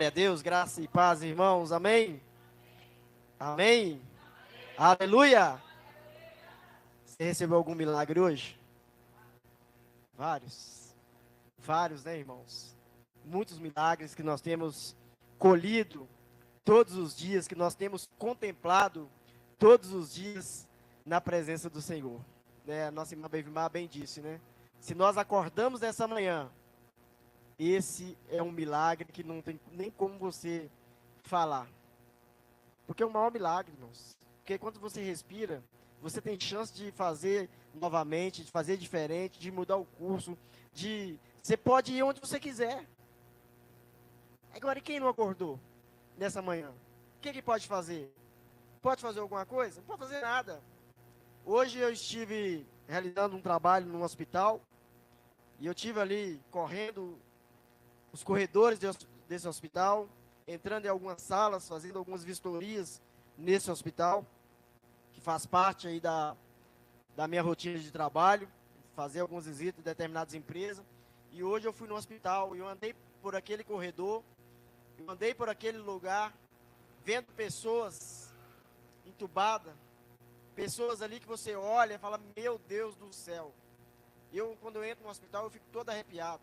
Glória a Deus, graça e paz, irmãos. Amém? Amém? Aleluia! Você recebeu algum milagre hoje? Vários. Vários, né, irmãos? Muitos milagres que nós temos colhido todos os dias, que nós temos contemplado todos os dias na presença do Senhor. Né? A nossa irmã Bevimar bem disse, né? Se nós acordamos nessa manhã, esse é um milagre que não tem nem como você falar. Porque é um maior milagre, irmãos. Porque quando você respira, você tem chance de fazer novamente, de fazer diferente, de mudar o curso, você pode ir onde você quiser. Agora, e quem não acordou nessa manhã? O que pode fazer? Pode fazer alguma coisa? Não pode fazer nada. Hoje eu estive realizando um trabalho num hospital, e eu estive ali correndo os corredores desse hospital, entrando em algumas salas, fazendo algumas vistorias nesse hospital, que faz parte aí da minha rotina de trabalho, fazer algumas visitas em determinadas empresas. E hoje eu fui no hospital, e eu andei por aquele corredor, eu andei por aquele lugar, vendo pessoas entubadas, pessoas ali que você olha e fala, meu Deus do céu. Quando eu entro no hospital, eu fico todo arrepiado.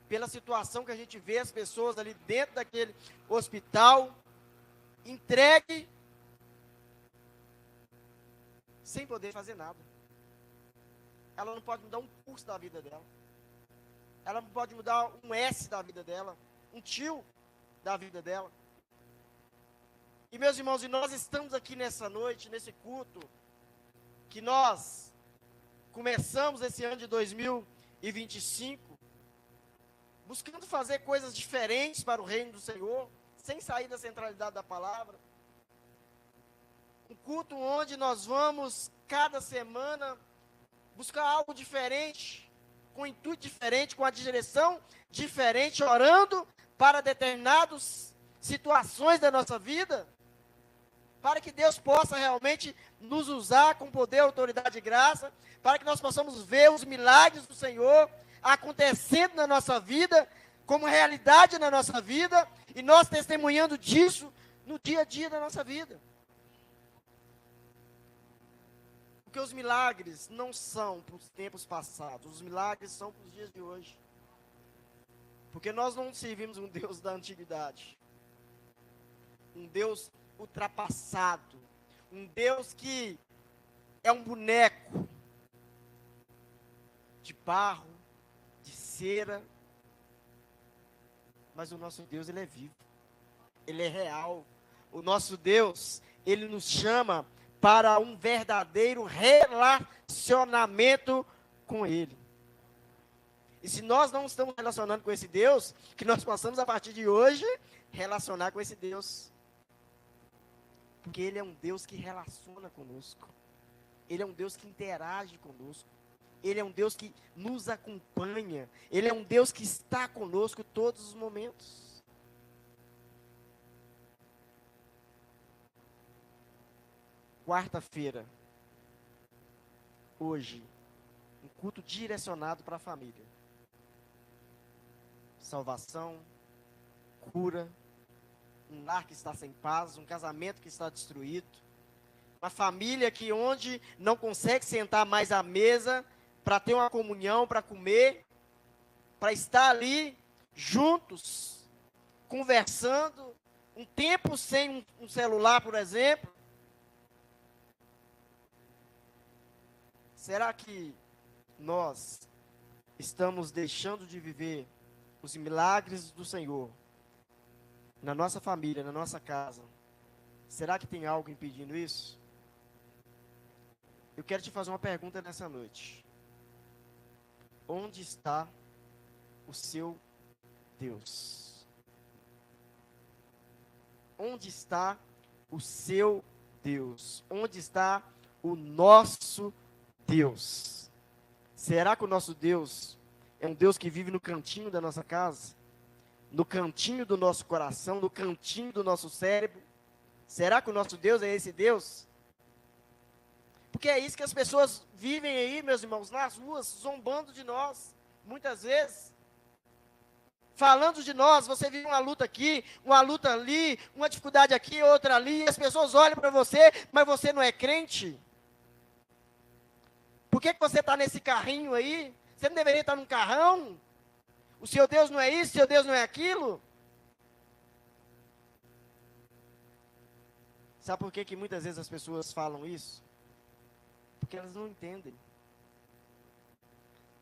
Pela situação que a gente vê as pessoas ali dentro daquele hospital, entregue, sem poder fazer nada. Ela não pode mudar um pulso da vida dela. Ela não pode mudar um S da vida dela, um tio da vida dela. E meus irmãos, e nós estamos aqui nessa noite, nesse culto, que nós começamos esse ano de 2025, buscando fazer coisas diferentes para o reino do Senhor, sem sair da centralidade da palavra. Um culto onde nós vamos, cada semana, buscar algo diferente, com um intuito diferente, com a direção diferente, orando para determinadas situações da nossa vida, para que Deus possa realmente nos usar com poder, autoridade e graça, para que nós possamos ver os milagres do Senhor acontecendo na nossa vida, como realidade na nossa vida, e nós testemunhando disso no dia a dia da nossa vida. Porque os milagres não são para os tempos passados, os milagres são para os dias de hoje. Porque nós não servimos um Deus da antiguidade, um Deus ultrapassado, um Deus que é um boneco de barro, de cera, mas o nosso Deus, ele é vivo, ele é real. O nosso Deus, ele nos chama para um verdadeiro relacionamento com ele. E se nós não estamos relacionando com esse Deus, que nós possamos a partir de hoje relacionar com esse Deus. Porque ele é um Deus que relaciona conosco. Ele é um Deus que interage conosco. Ele é um Deus que nos acompanha. Ele é um Deus que está conosco todos os momentos. Quarta-feira, hoje, um culto direcionado para a família. Salvação, cura, um lar que está sem paz, um casamento que está destruído, uma família que onde não consegue sentar mais à mesa para ter uma comunhão, para comer, para estar ali juntos, conversando, um tempo sem um celular, por exemplo. Será que nós estamos deixando de viver os milagres do Senhor na nossa família, na nossa casa? Será que tem algo impedindo isso? Eu quero te fazer uma pergunta nessa noite. Onde está o seu Deus? Onde está o seu Deus? Onde está o nosso Deus? Será que o nosso Deus é um Deus que vive no cantinho da nossa casa? No cantinho do nosso coração, no cantinho do nosso cérebro? Será que o nosso Deus é esse Deus? Porque é isso que as pessoas vivem aí, meus irmãos, nas ruas, zombando de nós, muitas vezes, falando de nós, você vive uma luta aqui, uma luta ali, uma dificuldade aqui, outra ali, e as pessoas olham para você, mas você não é crente? Por que você está nesse carrinho aí? Você não deveria estar num carrão? O seu Deus não é isso, o seu Deus não é aquilo? Sabe por que que muitas vezes as pessoas falam isso? Porque elas não entendem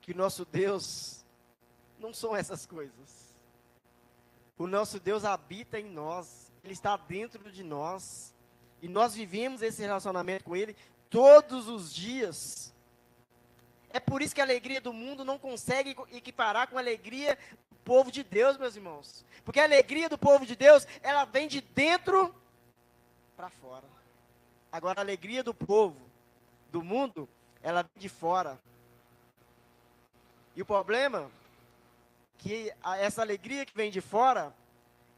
que o nosso Deus não são essas coisas. O nosso Deus habita em nós, Ele está dentro de nós, e nós vivemos esse relacionamento com Ele todos os dias. É por isso que a alegria do mundo não consegue equiparar com a alegria do povo de Deus, meus irmãos. Porque a alegria do povo de Deus, ela vem de dentro para fora. Agora, a alegria do povo, do mundo, ela vem de fora. E o problema que essa alegria que vem de fora,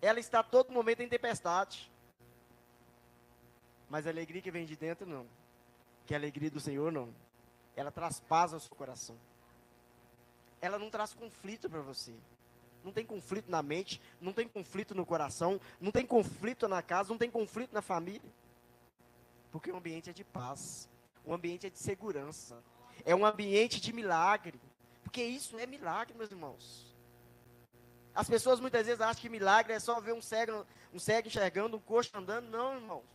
ela está a todo momento em tempestade. Mas a alegria que vem de dentro, não. Que a alegria do Senhor, não. Ela traz paz ao seu coração. Ela não traz conflito para você. Não tem conflito na mente, não tem conflito no coração, não tem conflito na casa, não tem conflito na família. Porque o ambiente é de paz. O ambiente é de segurança. É um ambiente de milagre. Porque isso é milagre, meus irmãos. As pessoas muitas vezes acham que milagre é só ver um cego enxergando, um coxo andando. Não, irmãos.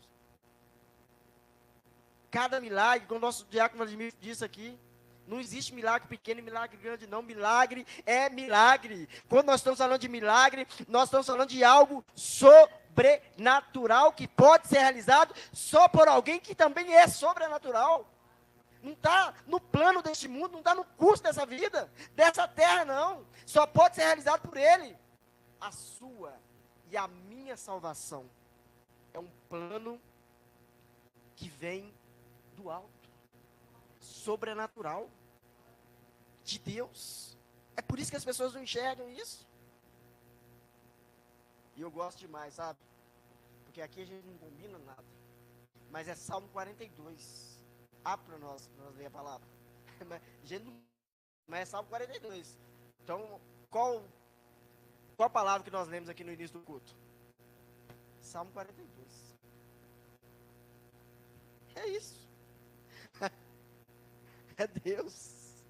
Cada milagre, como o nosso diácono Vladimir disse aqui, não existe milagre pequeno e milagre grande, não. Milagre é milagre. Quando nós estamos falando de milagre, nós estamos falando de algo sobrenatural que pode ser realizado só por alguém que também é sobrenatural. Não está no plano deste mundo, não está no curso dessa vida, dessa terra, não. Só pode ser realizado por Ele. A sua e a minha salvação é um plano que vem do alto, sobrenatural, de Deus. É por isso que as pessoas não enxergam isso. E eu gosto demais, sabe? Porque aqui a gente não combina nada. Mas é Salmo 42. Para nós ler a palavra. Mas é Salmo 42. Então, qual a palavra que nós lemos aqui no início do culto? Salmo 42. É isso. É Deus.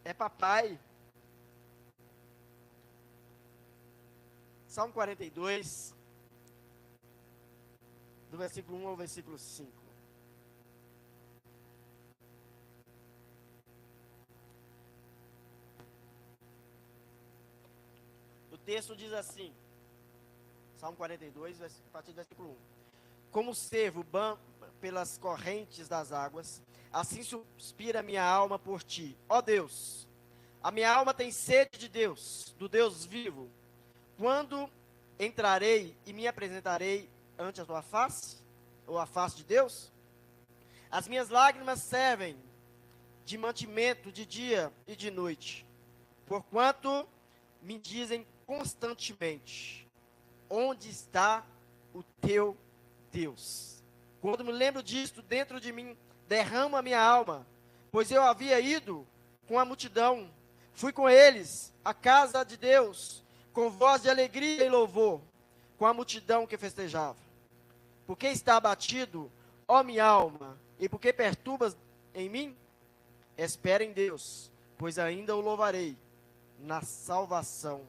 É papai. Salmo 42, do versículo 1 ao versículo 5. O texto diz assim, Salmo 42, a partir do versículo 1. Como o cervo bamba pelas correntes das águas, assim suspira minha alma por ti. Ó Deus, a minha alma tem sede de Deus, do Deus vivo. Quando entrarei e me apresentarei ante a tua face, ou a face de Deus? As minhas lágrimas servem de mantimento de dia e de noite, porquanto me dizem constantemente, onde está o teu Deus? Quando me lembro disto, dentro de mim derrama a minha alma, pois eu havia ido com a multidão, fui com eles à casa de Deus, com voz de alegria e louvor, com a multidão que festejava. Porque está abatido, ó minha alma, e porque perturbas em mim? Espera em Deus, pois ainda o louvarei na salvação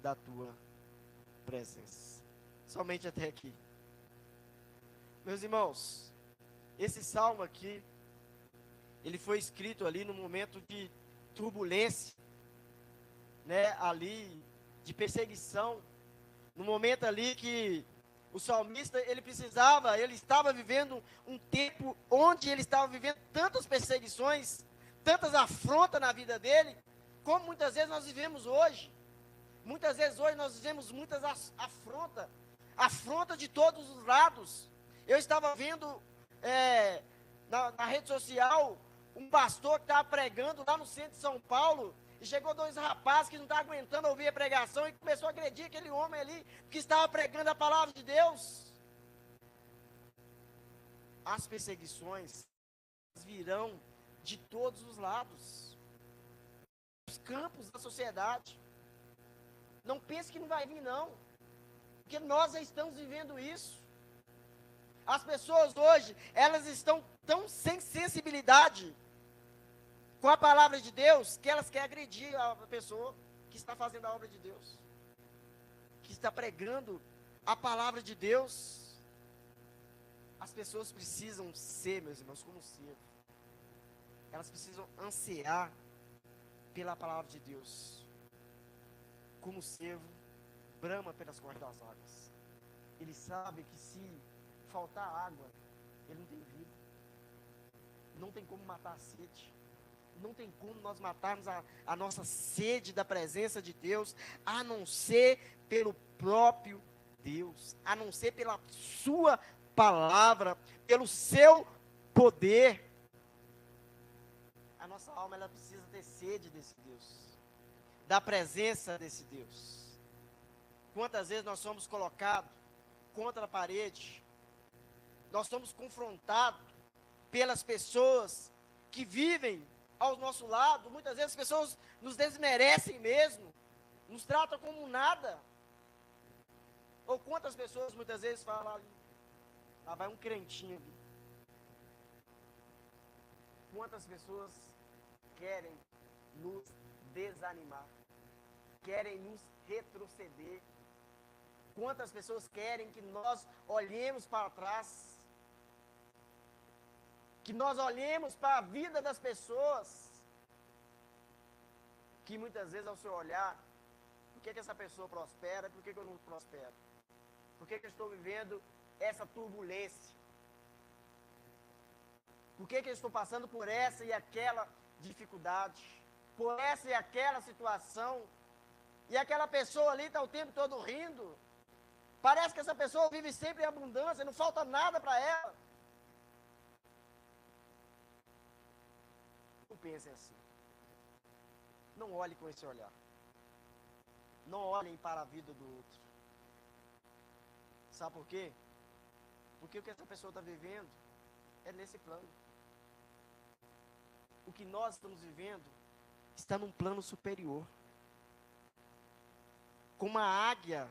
da tua presença. Somente até aqui. Meus irmãos, esse salmo aqui, ele foi escrito ali no momento de turbulência, né, ali de perseguição, no momento ali que o salmista, ele estava vivendo um tempo onde ele estava vivendo tantas perseguições, tantas afrontas na vida dele, como muitas vezes nós vivemos hoje. Muitas vezes hoje nós vivemos muitas afrontas de todos os lados. Eu estava vendo na rede social um pastor que estava pregando lá no centro de São Paulo, e chegou dois rapazes que não estavam aguentando ouvir a pregação e começou a agredir aquele homem ali que estava pregando a palavra de Deus. As perseguições virão de todos os lados, os campos da sociedade. Não pense que não vai vir, não. Porque nós já estamos vivendo isso. As pessoas hoje, elas estão tão sem sensibilidade com a palavra de Deus, que elas querem agredir a pessoa que está fazendo a obra de Deus, que está pregando a palavra de Deus. As pessoas precisam ser, meus irmãos, como ser. Elas precisam ansiar pela palavra de Deus. Como servo, brama pelas cordas das águas. Ele sabe que se faltar água, ele não tem vida. Não tem como matar a sede. Não tem como nós matarmos a nossa sede da presença de Deus, a não ser pelo próprio Deus, a não ser pela sua palavra, pelo seu poder. A nossa alma, ela precisa ter sede desse Deus, da presença desse Deus. Quantas vezes nós somos colocados contra a parede, nós somos confrontados pelas pessoas que vivem ao nosso lado. Muitas vezes as pessoas nos desmerecem mesmo, nos tratam como nada. Ou quantas pessoas muitas vezes falam ali, lá vai um crentinho ali. Quantas pessoas querem nos desanimar, querem nos retroceder. Quantas pessoas querem que nós olhemos para trás, que nós olhemos para a vida das pessoas, que muitas vezes ao seu olhar, por que essa pessoa prospera, por que eu não prospero? Por que eu estou vivendo essa turbulência? Por que eu estou passando por essa e aquela dificuldade? Por essa e aquela situação? E aquela pessoa ali está o tempo todo rindo. Parece que essa pessoa vive sempre em abundância, não falta nada para ela. Não pensem assim. Não olhem com esse olhar. Não olhem para a vida do outro. Sabe por quê? Porque o que essa pessoa está vivendo é nesse plano. O que nós estamos vivendo está num plano superior. Como a águia,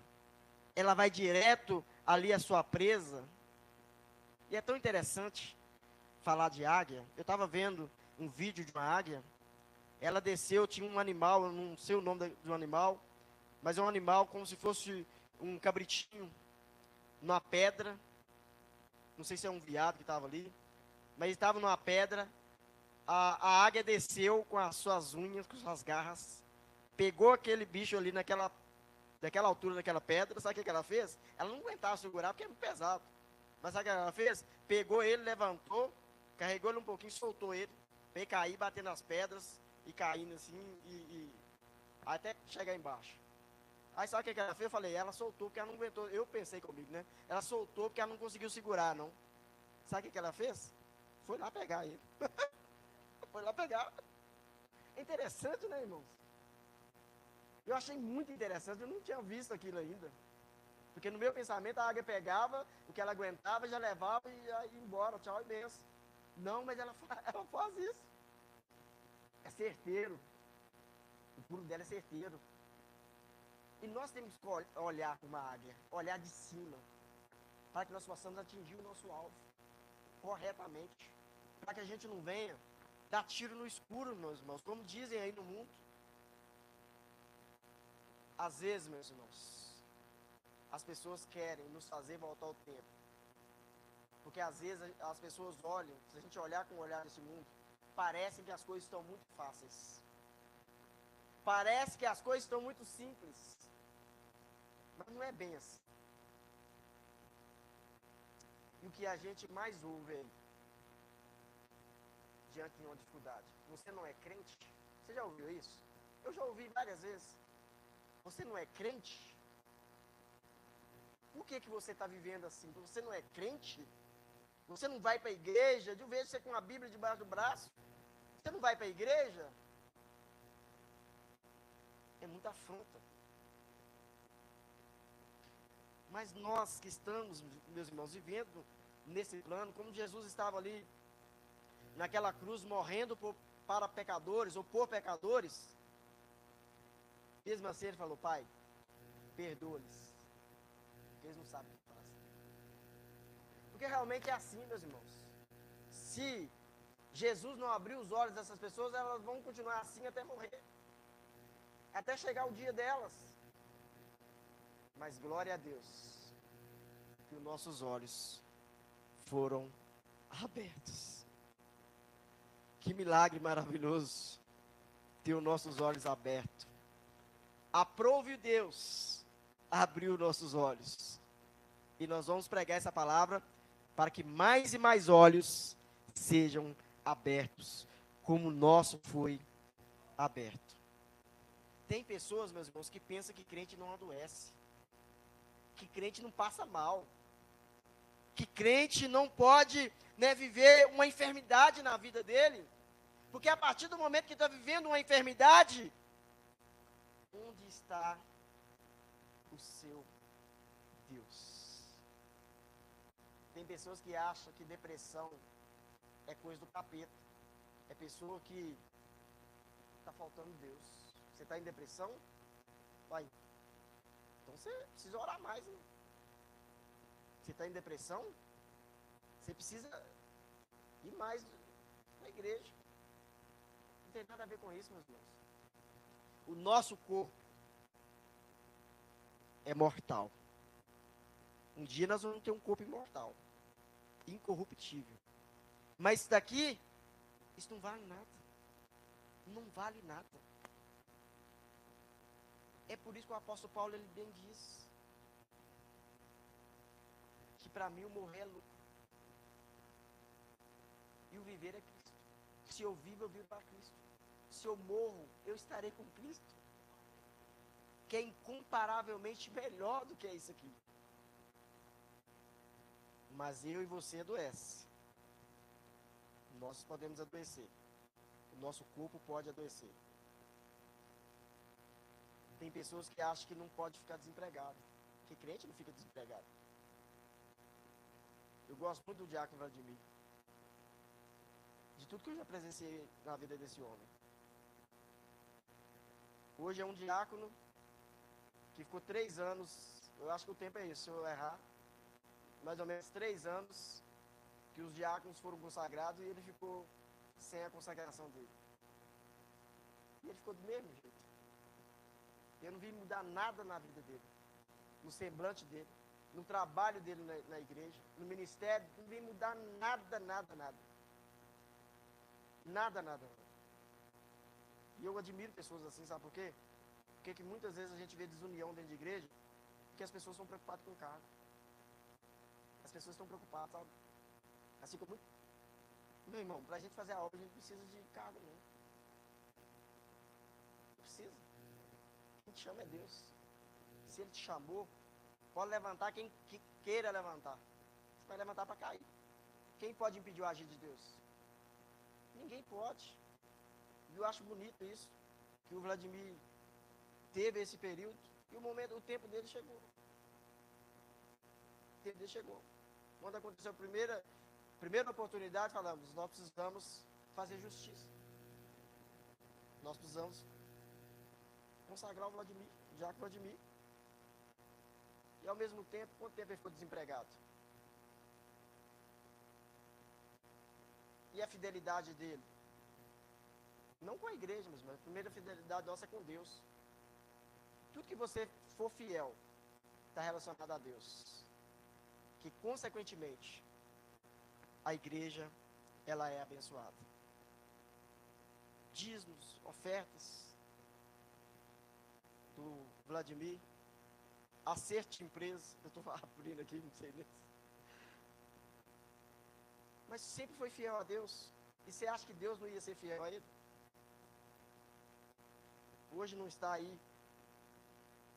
ela vai direto ali à sua presa. E é tão interessante falar de águia. Eu estava vendo um vídeo de uma águia. Ela desceu, tinha um animal, eu não sei o nome do animal, mas é um animal como se fosse um cabritinho, numa pedra. Não sei se é um veado que estava ali, mas estava numa pedra. A águia desceu com as suas unhas, com suas garras, pegou aquele bicho ali daquela altura daquela pedra. Sabe o que ela fez? Ela não aguentava segurar porque é muito pesado. Mas sabe o que ela fez? Pegou ele, levantou, carregou ele um pouquinho, soltou ele, veio cair, bater nas pedras e caindo assim, até chegar embaixo. Aí sabe o que ela fez? Eu falei, ela soltou porque ela não aguentou. Eu pensei comigo, né? Ela soltou porque ela não conseguiu segurar, não. Sabe o que ela fez? Foi lá pegar ele. Foi lá pegar. É interessante, né, irmãos? Eu achei muito interessante, eu não tinha visto aquilo ainda. Porque no meu pensamento a águia pegava o que ela aguentava, já levava e ia embora, tchau e benção. Não, mas ela faz isso. É certeiro. O pulo dela é certeiro. E nós temos que olhar para uma águia, olhar de cima, para que nós possamos atingir o nosso alvo corretamente. Para que a gente não venha dar tiro no escuro, meus irmãos, como dizem aí no mundo. Às vezes, meus irmãos, as pessoas querem nos fazer voltar ao tempo. Porque às vezes as pessoas olham, se a gente olhar com o olhar desse mundo, parece que as coisas estão muito fáceis. Parece que as coisas estão muito simples. Mas não é bem assim. E o que a gente mais ouve aí, diante de uma dificuldade: você não é crente? Você já ouviu isso? Eu já ouvi várias vezes. Você não é crente? Por que você está vivendo assim? Você não é crente? Você não vai para a igreja? Eu vejo você com a Bíblia debaixo do braço. Você não vai para a igreja? É muita afronta. Mas nós que estamos, meus irmãos, vivendo nesse plano, como Jesus estava ali naquela cruz, morrendo para pecadores ou por pecadores, mesmo assim ele falou: Pai, perdoa-lhes, porque eles não sabem o que fazem. Porque realmente é assim, meus irmãos. Se Jesus não abrir os olhos dessas pessoas, elas vão continuar assim até morrer, até chegar o dia delas. Mas glória a Deus, que os nossos olhos foram abertos. Que milagre maravilhoso ter os nossos olhos abertos. Aprove Deus abriu nossos olhos. E nós vamos pregar essa palavra para que mais e mais olhos sejam abertos, como o nosso foi aberto. Tem pessoas, meus irmãos, que pensam que crente não adoece, que crente não passa mal, que crente não pode, né, viver uma enfermidade na vida dele, porque a partir do momento que está vivendo uma enfermidade, onde está o seu Deus? Tem pessoas que acham que depressão é coisa do capeta, é pessoa que está faltando Deus. Você está em depressão? Vai. Então você precisa orar mais, né? Você está em depressão? Você precisa ir mais na igreja. Não tem nada a ver com isso, meus irmãos. O nosso corpo é mortal. Um dia nós vamos ter um corpo imortal, incorruptível. Mas isso daqui, isso não vale nada. Não vale nada. É por isso que o apóstolo Paulo, ele bem diz que para mim o morrer é lucro e o viver é Cristo. Se eu vivo, eu vivo para Cristo. Se eu morro, eu estarei com Cristo, que é incomparavelmente melhor do que isso aqui. Mas eu e você adoece. Nós podemos adoecer. O nosso corpo pode adoecer. Tem pessoas que acham que não pode ficar desempregado, que crente não fica desempregado. Eu gosto muito do diácono Vladimir, de tudo que eu já presenciei na vida desse homem. Hoje é um diácono que ficou 3 anos, eu acho que o tempo é isso, se eu errar, mais ou menos 3 anos que os diáconos foram consagrados e ele ficou sem a consagração dele. E ele ficou do mesmo jeito. Eu não vi mudar nada na vida dele, no semblante dele, no trabalho dele na igreja, no ministério, não vi mudar nada. Nada. E eu admiro pessoas assim, sabe por quê? Porque que muitas vezes a gente vê desunião dentro de igreja, porque as pessoas estão preocupadas com o cargo. As pessoas estão preocupadas, sabe? Assim como, meu irmão, para a gente fazer a obra, a gente precisa de cargo, não. Não precisa. Quem te chama é Deus. Se Ele te chamou, pode levantar quem queira levantar. Você vai levantar para cair. Quem pode impedir o agir de Deus? Ninguém pode. E eu acho bonito isso, que o Vladimir teve esse período e o tempo dele chegou. O tempo dele chegou. Quando aconteceu a primeira oportunidade, falamos, nós precisamos fazer justiça. Nós precisamos consagrar o Vladimir, o diácono Vladimir. E ao mesmo tempo, quanto tempo ele ficou desempregado? E a fidelidade dele? Não com a igreja, mas a primeira fidelidade nossa é com Deus. Tudo que você for fiel está relacionado a Deus. Que, consequentemente, a igreja, ela é abençoada. Dízimos, ofertas do Vladimir, acerto de empresa, eu estou abrindo aqui, não sei nem. Mas sempre foi fiel a Deus. E você acha que Deus não ia ser fiel a ele? Hoje não está aí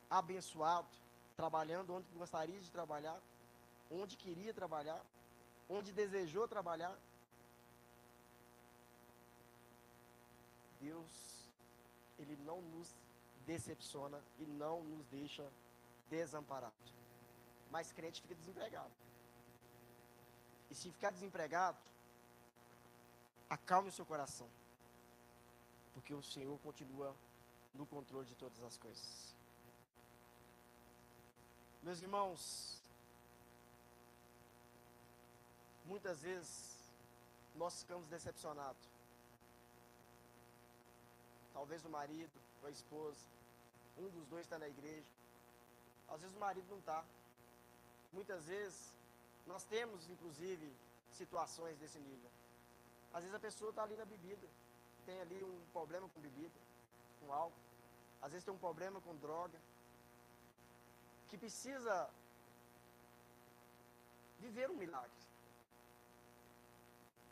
abençoado, trabalhando onde gostaria de trabalhar, onde queria trabalhar, onde desejou trabalhar. Deus, Ele não nos decepciona e não nos deixa desamparados. Mas crente fica desempregado. E se ficar desempregado, acalme o seu coração, porque o Senhor continua no controle de todas as coisas. Meus irmãos, muitas vezes nós ficamos decepcionados. Talvez o marido ou a esposa, um dos dois está na igreja. Às vezes o marido não está. Muitas vezes nós temos, inclusive, situações desse nível. Às vezes a pessoa está ali na bebida, tem ali um problema com bebida, com álcool. Às vezes tem um problema com droga, que precisa viver um milagre.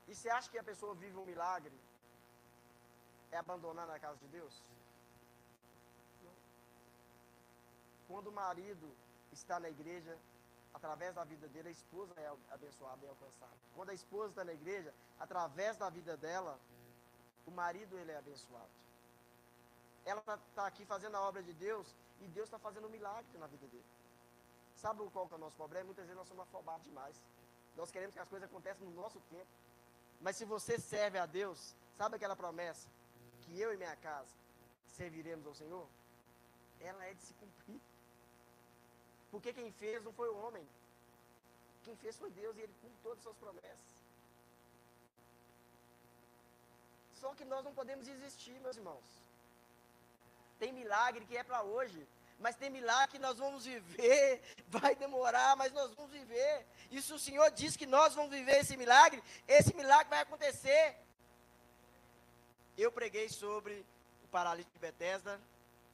E você acha que a pessoa vive um milagre é abandonar na casa de Deus? Não. Quando o marido está na igreja, através da vida dele, a esposa é abençoada e alcançada. Quando a esposa está na igreja, através da vida dela, o marido ele é abençoado. Ela está aqui fazendo a obra de Deus e Deus está fazendo um milagre na vida dele. Sabe qual que é o nosso problema? Muitas vezes nós somos afobados demais. Nós queremos que as coisas aconteçam no nosso tempo. Mas se você serve a Deus, sabe aquela promessa? Que eu e minha casa serviremos ao Senhor? Ela é de se cumprir. Porque quem fez não foi o homem. Quem fez foi Deus e Ele cumpre todas as suas promessas. Só que nós não podemos desistir, meus irmãos. Tem milagre que é para hoje, mas tem milagre que nós vamos viver, vai demorar, mas nós vamos viver. E se o Senhor diz que nós vamos viver esse milagre vai acontecer. Eu preguei sobre o paralítico de Betesda,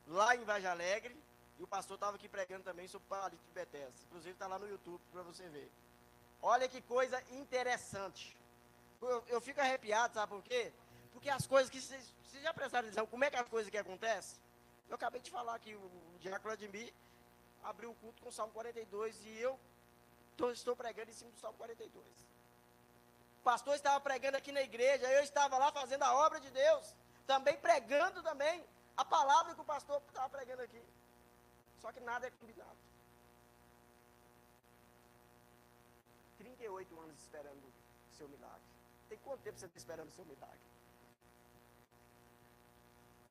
lá em Vargem Alegre, e o pastor estava aqui pregando também sobre o paralítico de Betesda. Inclusive está lá no YouTube para você ver. Olha que coisa interessante. Eu fico arrepiado, sabe por quê? Porque as coisas que vocês já prestaram atenção, como é que as coisas que acontecem? Eu acabei de falar que o diácono Ademir abriu o culto com o Salmo 42 e eu estou pregando em cima do Salmo 42. O pastor estava pregando aqui na igreja, eu estava lá fazendo a obra de Deus, também pregando também a palavra que o pastor estava pregando aqui. Só que nada é combinado. 38 anos esperando o seu milagre. Tem quanto tempo você está esperando o seu milagre?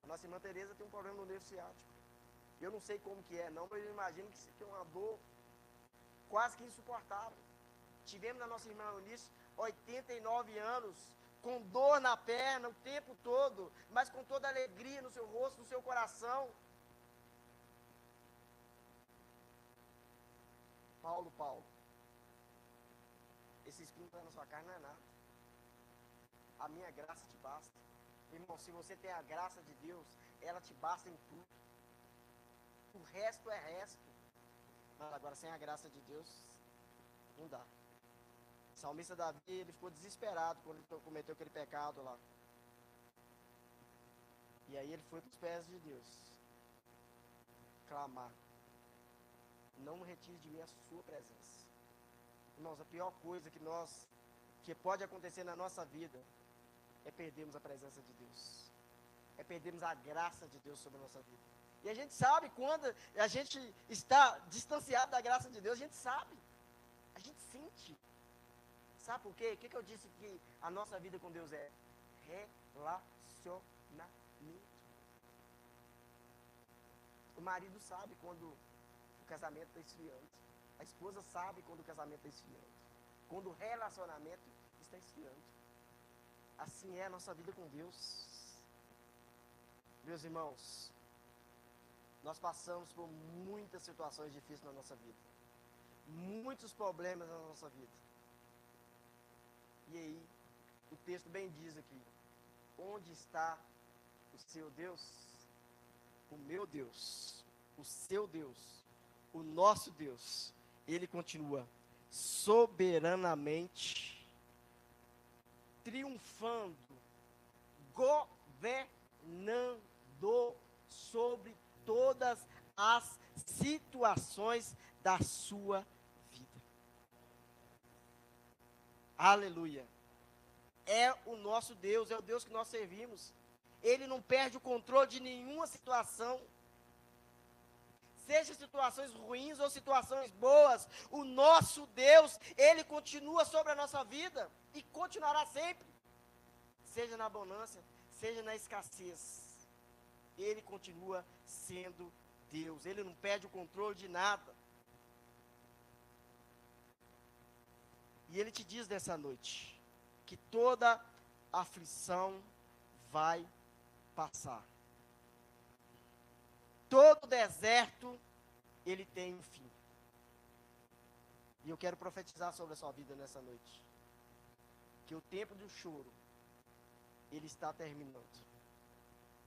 A nossa irmã Tereza tem um problema no nervo ciático. Eu não sei como que é, não, mas eu imagino que é uma dor quase que insuportável. Tivemos na nossa irmã Eunice 89 anos, com dor na perna o tempo todo, mas com toda alegria no seu rosto, no seu coração. Paulo, esse espinho que está na sua carne não é nada. A minha graça te basta. Irmão, se você tem a graça de Deus, ela te basta em tudo. O resto é resto. Mas agora, sem a graça de Deus, não dá. O salmista Davi, ele ficou desesperado quando ele cometeu aquele pecado lá. E aí ele foi para os pés de Deus clamar: não me retire de mim a sua presença. Irmãos, a pior coisa que pode acontecer na nossa vida é perdermos a presença de Deus. É perdermos a graça de Deus sobre a nossa vida. E a gente sabe quando a gente está distanciado da graça de Deus, a gente sabe. A gente sente. Sabe por quê? O que eu disse que a nossa vida com Deus é? Relacionamento. O marido sabe quando o casamento está esfriando. A esposa sabe quando o casamento está esfriando. Quando o relacionamento está esfriando. Assim é a nossa vida com Deus. Meus irmãos, nós passamos por muitas situações difíceis na nossa vida. Muitos problemas na nossa vida. E aí, o texto bem diz aqui: onde está o seu Deus? O meu Deus, o seu Deus, o nosso Deus. Ele continua soberanamente triunfando, governando sobre todas as situações da sua vida. Aleluia. É o nosso Deus, é o Deus que nós servimos. Ele não perde o controle de nenhuma situação. Seja situações ruins ou situações boas, o nosso Deus, Ele continua sobre a nossa vida e continuará sempre. Seja na bonança, seja na escassez, Ele continua sendo Deus. Ele não perde o controle de nada. E Ele te diz nessa noite que toda aflição vai passar. Todo deserto, ele tem um fim. E eu quero profetizar sobre a sua vida nessa noite. Que o tempo do choro, ele está terminando.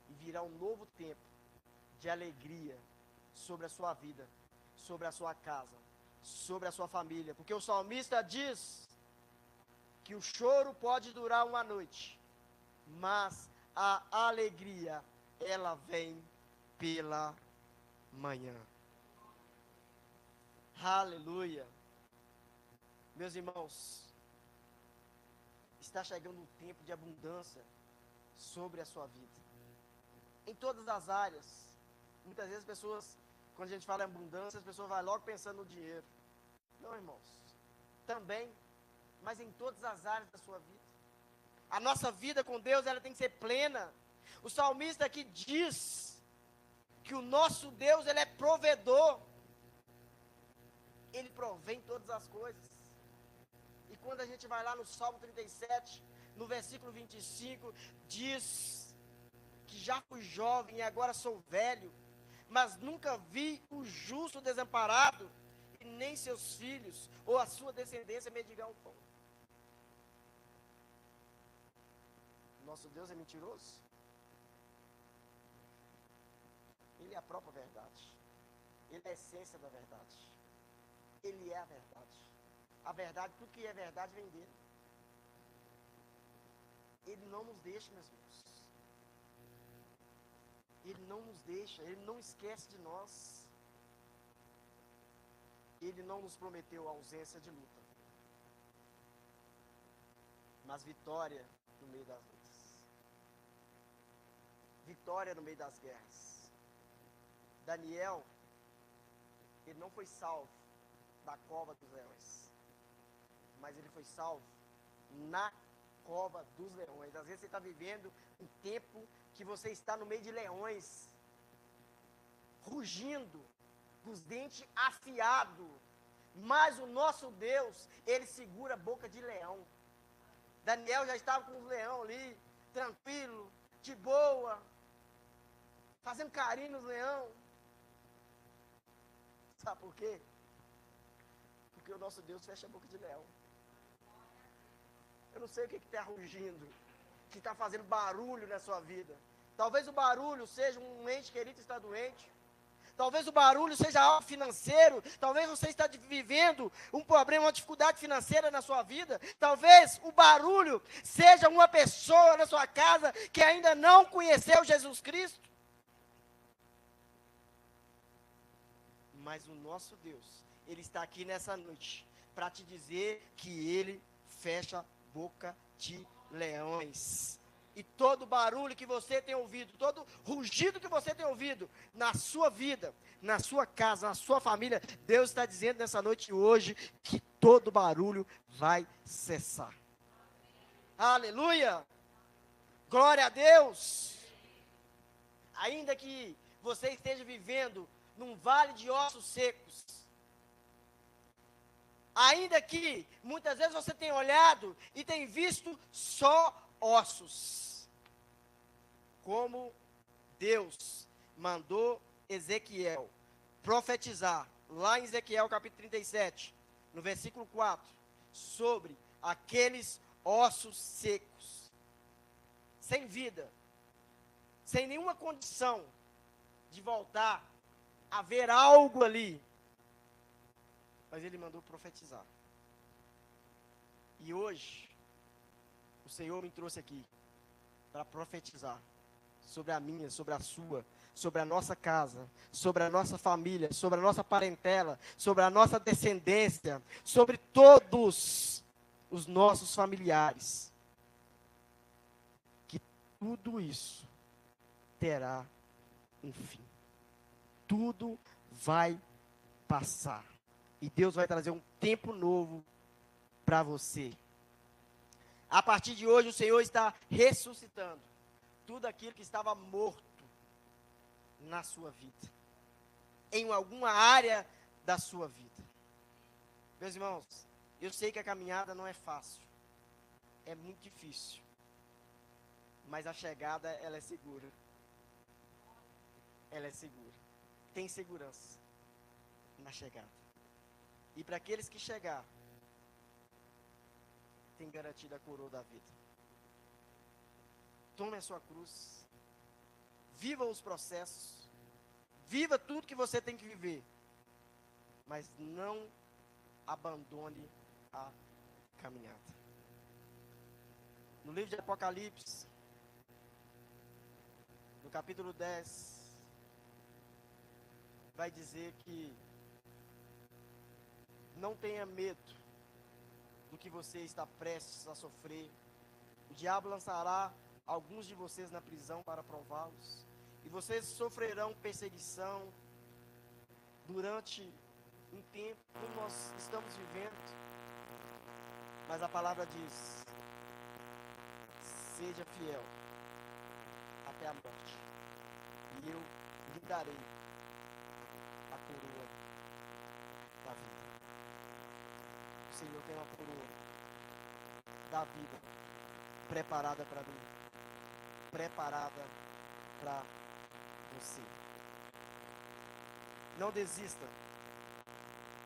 E virá um novo tempo de alegria sobre a sua vida, sobre a sua casa, sobre a sua família. Porque o salmista diz que o choro pode durar uma noite, mas a alegria, ela vem pela manhã. Aleluia. Meus irmãos, está chegando um tempo de abundância sobre a sua vida. Em todas as áreas. Muitas vezes as pessoas, quando a gente fala em abundância, as pessoas vão logo pensando no dinheiro. Não, irmãos. Também, mas em todas as áreas da sua vida. A nossa vida com Deus, ela tem que ser plena. O salmista aqui diz que o nosso Deus, ele é provedor. Ele provém todas as coisas. E quando a gente vai lá no Salmo 37, no versículo 25, diz que já fui jovem e agora sou velho, mas nunca vi o justo desamparado, e nem seus filhos ou a sua descendência mendigar um pão. Nosso Deus é mentiroso? Ele é a própria verdade. Ele é a essência da verdade. Ele é a verdade. A verdade, tudo que é verdade vem dele. Ele não nos deixa, meus irmãos. Ele não nos deixa, ele não esquece de nós. Ele não nos prometeu ausência de luta, mas vitória no meio das lutas. Vitória no meio das guerras. Daniel, ele não foi salvo da cova dos leões, mas ele foi salvo na cova dos leões. Às vezes você está vivendo um tempo que você está no meio de leões, rugindo, com os dentes afiados, mas o nosso Deus, ele segura a boca de leão. Daniel já estava com os leões ali, tranquilo, de boa, fazendo carinho nos leões. Sabe por quê? Porque o nosso Deus fecha a boca de leão. Eu não sei o que está rugindo, que está fazendo barulho na sua vida. Talvez o barulho seja um ente querido que está doente. Talvez o barulho seja algo financeiro. Talvez você está vivendo um problema, uma dificuldade financeira na sua vida. Talvez o barulho seja uma pessoa na sua casa que ainda não conheceu Jesus Cristo. Mas o nosso Deus, ele está aqui nessa noite para te dizer que ele fecha boca de leões. E todo barulho que você tem ouvido, todo rugido que você tem ouvido na sua vida, na sua casa, na sua família, Deus está dizendo nessa noite hoje que todo barulho vai cessar. Aleluia! Glória a Deus! Ainda que você esteja vivendo num vale de ossos secos, ainda que muitas vezes você tenha olhado e tem visto só ossos, como Deus mandou Ezequiel profetizar, lá em Ezequiel capítulo 37, no versículo 4, sobre aqueles ossos secos, sem vida, sem nenhuma condição de voltar a ver algo ali, mas ele mandou profetizar. E hoje, o Senhor me trouxe aqui para profetizar sobre a minha, sobre a sua, sobre a nossa casa, sobre a nossa família, sobre a nossa parentela, sobre a nossa descendência, sobre todos os nossos familiares. Que tudo isso terá um fim. Tudo vai passar. E Deus vai trazer um tempo novo para você. A partir de hoje, o Senhor está ressuscitando tudo aquilo que estava morto na sua vida, em alguma área da sua vida. Meus irmãos, Eu sei que a caminhada não é fácil. É muito difícil. Mas a chegada, ela é segura. Ela é segura. Tem segurança na chegada. E para aqueles que chegar, tem garantida a coroa da vida. Tome a sua cruz. Viva os processos. Viva tudo que você tem que viver. Mas não abandone a caminhada. No livro de Apocalipse, no capítulo 10, vai dizer que não tenha medo do que você está prestes a sofrer. O diabo lançará alguns de vocês na prisão para prová-los. E vocês sofrerão perseguição durante um tempo, como nós estamos vivendo. Mas a palavra diz: seja fiel até a morte, e eu lhe darei a coroa da vida. O Senhor tem uma coroa da vida preparada para mim, preparada para você. Não desista.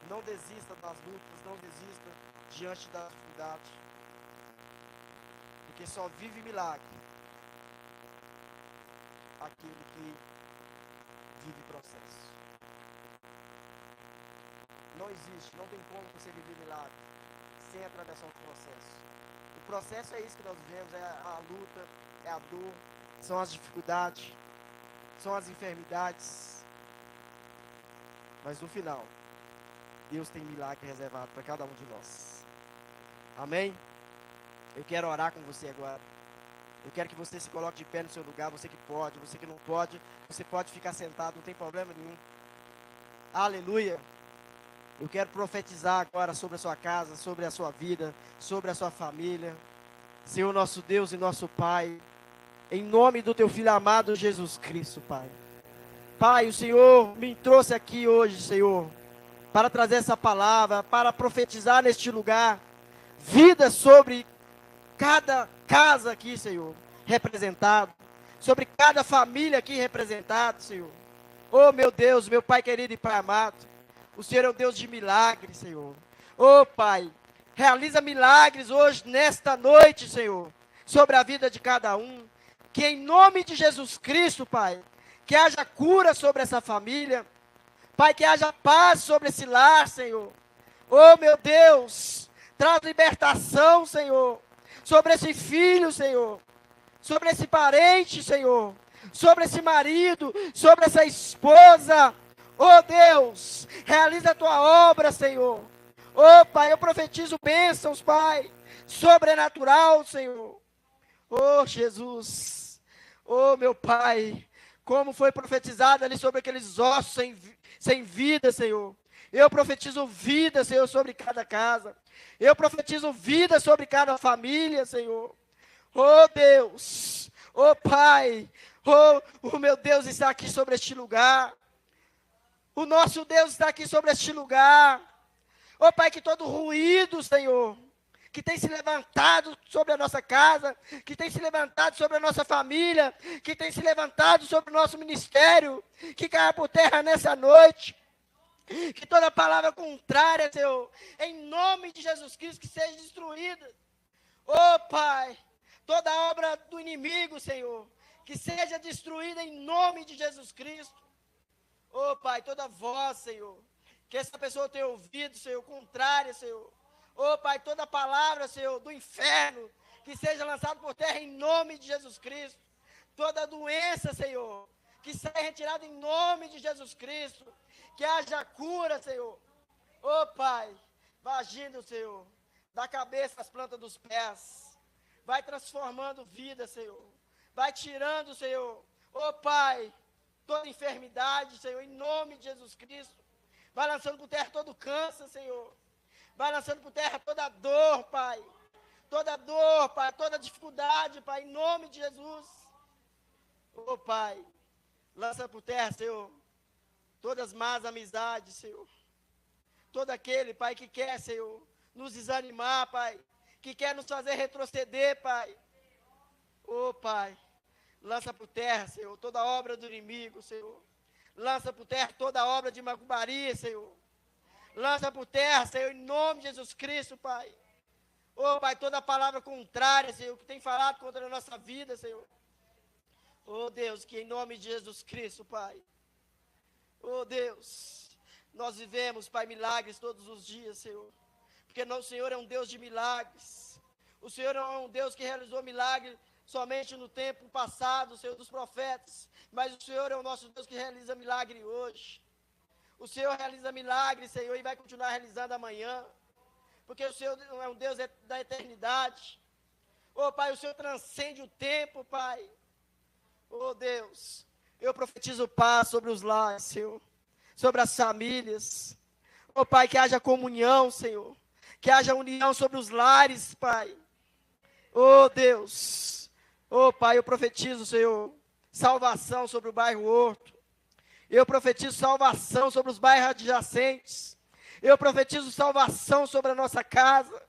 Não desista das lutas, não desista diante da dificuldade. Porque só vive milagre aquele que vive processo. Não existe, não tem como você viver milagre sem atravessar um processo. O processo é isso que nós vivemos, é a luta, é a dor, são as dificuldades, são as enfermidades. Mas no final, Deus tem milagre reservado para cada um de nós. Amém? Eu quero orar com você agora. Eu quero que você se coloque de pé no seu lugar. Você que pode, você que não pode, você pode ficar sentado, não tem problema nenhum. Aleluia. Eu quero profetizar agora sobre a sua casa, sobre a sua vida, sobre a sua família. Senhor nosso Deus e nosso Pai, em nome do teu Filho amado Jesus Cristo, Pai. Pai, o Senhor me trouxe aqui hoje, Senhor, para trazer essa palavra, para profetizar neste lugar, vida sobre cada casa aqui, Senhor, representado, sobre cada família aqui representada, Senhor. Oh, meu Deus, meu Pai querido e Pai amado, o Senhor é um Deus de milagres, Senhor. Oh, Pai, realiza milagres hoje, nesta noite, Senhor, sobre a vida de cada um, que em nome de Jesus Cristo, Pai, que haja cura sobre essa família, Pai, que haja paz sobre esse lar, Senhor. Oh, meu Deus, traz libertação, Senhor, sobre esse filho, Senhor, sobre esse parente, Senhor, sobre esse marido, sobre essa esposa. Oh, Deus, realiza a tua obra, Senhor. Oh, Pai, eu profetizo bênçãos, Pai, sobrenatural, Senhor. Oh, Jesus, oh, meu Pai, como foi profetizado ali sobre aqueles ossos sem vida, Senhor. Eu profetizo vida, Senhor, sobre cada casa. Eu profetizo vida sobre cada família, Senhor. Oh, Deus, oh, Pai, oh, o meu Deus está aqui sobre este lugar. O nosso Deus está aqui sobre este lugar. Oh, Pai, que todo ruído, Senhor, que tem se levantado sobre a nossa casa, que tem se levantado sobre a nossa família, que tem se levantado sobre o nosso ministério, que caia por terra nessa noite. Que toda palavra contrária, Senhor, em nome de Jesus Cristo, que seja destruída. Oh, Pai, toda obra do inimigo, Senhor, que seja destruída em nome de Jesus Cristo. Oh, Pai, toda voz, Senhor, que essa pessoa tenha ouvido, Senhor, contrária, Senhor. Oh, Pai, toda palavra, Senhor, do inferno, que seja lançada por terra em nome de Jesus Cristo. Toda doença, Senhor, que seja retirada em nome de Jesus Cristo. Que haja cura, Senhor. Oh, Pai, vai agindo, Senhor, da cabeça às plantas dos pés. Vai transformando vida, Senhor. Vai tirando, Senhor. Oh, Pai, toda enfermidade, Senhor, em nome de Jesus Cristo. Vai lançando por terra todo câncer, Senhor. Vai lançando por terra toda dor, Pai. Toda dor, Pai, toda dificuldade, Pai, em nome de Jesus. Oh, Pai, lança por terra, Senhor, todas as más amizades, Senhor. Todo aquele, Pai, que quer, Senhor, nos desanimar, Pai, que quer nos fazer retroceder, Pai. Ô, Pai, lança por terra, Senhor, toda obra do inimigo, Senhor. Lança por terra toda obra de macumbaria, Senhor. Lança por terra, Senhor, em nome de Jesus Cristo, Pai. Ô, Pai, toda palavra contrária, Senhor, que tem falado contra a nossa vida, Senhor. Ô, Deus, que em nome de Jesus Cristo, Pai. Ô, Deus, nós vivemos, Pai, milagres todos os dias, Senhor. Porque o Senhor é um Deus de milagres. O Senhor é um Deus que realizou milagres somente no tempo passado, Senhor, dos profetas. Mas o Senhor é o nosso Deus que realiza milagre hoje. O Senhor realiza milagres, Senhor, e vai continuar realizando amanhã. Porque o Senhor é um Deus da eternidade. Ô, Pai, o Senhor transcende o tempo, Pai. Ô, Deus, eu profetizo paz sobre os lares, Senhor. Sobre as famílias. Ô, Pai, que haja comunhão, Senhor. Que haja união sobre os lares, Pai. Ô, Deus. Ô, Pai, eu profetizo, Senhor, salvação sobre o bairro Horto. Eu profetizo salvação sobre os bairros adjacentes. Eu profetizo salvação sobre a nossa casa.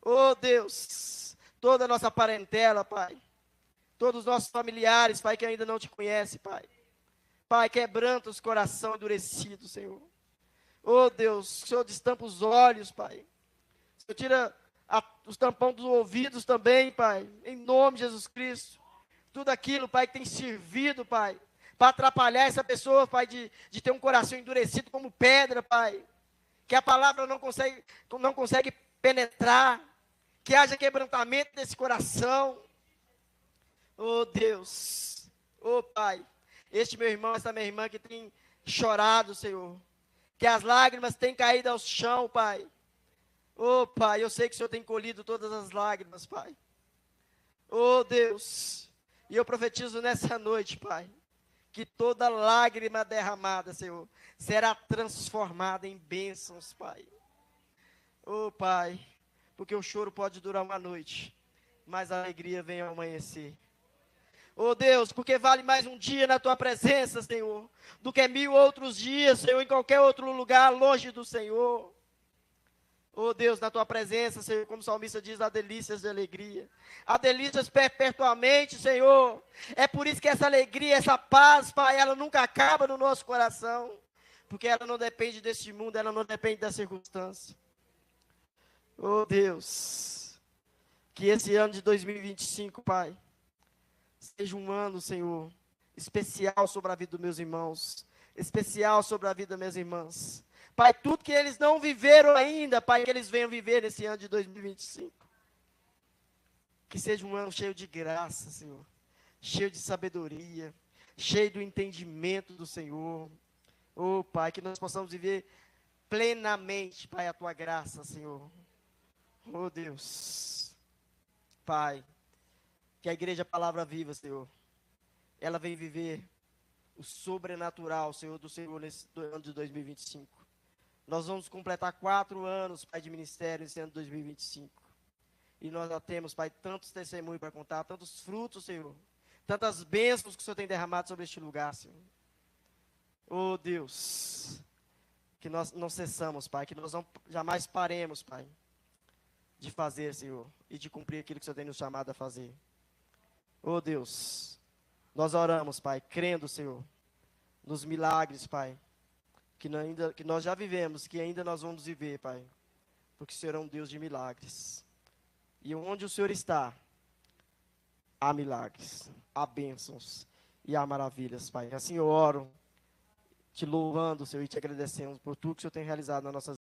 Oh, Deus, toda a nossa parentela, Pai. Todos os nossos familiares, Pai, que ainda não te conhecem, Pai. Pai, quebranta os corações endurecidos, Senhor. Oh, Deus, o Senhor destampa os olhos, Pai. O Senhor tira os tampões dos ouvidos também, Pai. Em nome de Jesus Cristo. Tudo aquilo, Pai, que tem servido, Pai, para atrapalhar essa pessoa, Pai, de ter um coração endurecido como pedra, Pai. Que a palavra não consegue penetrar. Que haja quebrantamento desse coração. Oh, Deus. Oh, Pai. Este meu irmão, essa minha irmã que tem chorado, Senhor. Que as lágrimas têm caído ao chão, Pai. Oh, Pai, eu sei que o Senhor tem colhido todas as lágrimas, Pai. Oh, Deus. E eu profetizo nessa noite, Pai, que toda lágrima derramada, Senhor, será transformada em bênçãos, Pai. Oh, Pai, porque o choro pode durar uma noite, mas a alegria vem ao amanhecer. Oh, Deus, porque vale mais um dia na Tua presença, Senhor, do que 1000 outros dias, Senhor, em qualquer outro lugar, longe do Senhor. Oh, Deus, na Tua presença, Senhor, como o salmista diz, há delícias de alegria. Há delícias perpetuamente, Senhor. É por isso que essa alegria, essa paz, Pai, ela nunca acaba no nosso coração. Porque ela não depende deste mundo, ela não depende da circunstância. Oh, Deus, que esse ano de 2025, Pai, seja um ano, Senhor, especial sobre a vida dos meus irmãos, especial sobre a vida das minhas irmãs. Pai, tudo que eles não viveram ainda, Pai, que eles venham viver nesse ano de 2025. Que seja um ano cheio de graça, Senhor, cheio de sabedoria, cheio do entendimento do Senhor. Oh, Pai, que nós possamos viver plenamente, Pai, a Tua graça, Senhor. Oh, Deus, Pai, que a igreja Palavra Viva, Senhor, ela vem viver o sobrenatural, Senhor, do Senhor nesse ano de 2025. Nós vamos completar 4 anos, Pai, de ministério nesse ano de 2025. E nós já temos, Pai, tantos testemunhos para contar, tantos frutos, Senhor, tantas bênçãos que o Senhor tem derramado sobre este lugar, Senhor. Oh, Deus, que nós não cessamos, Pai, que nós não jamais paremos, Pai, de fazer, Senhor, e de cumprir aquilo que o Senhor tem nos chamado a fazer. Oh, Deus, nós oramos, Pai, crendo, Senhor, nos milagres, Pai, que nós já vivemos, que ainda nós vamos viver, Pai, porque o Senhor é um Deus de milagres. E onde o Senhor está, há milagres, há bênçãos e há maravilhas, Pai. Assim eu oro, te louvando, Senhor, e te agradecendo por tudo que o Senhor tem realizado na nossa vida.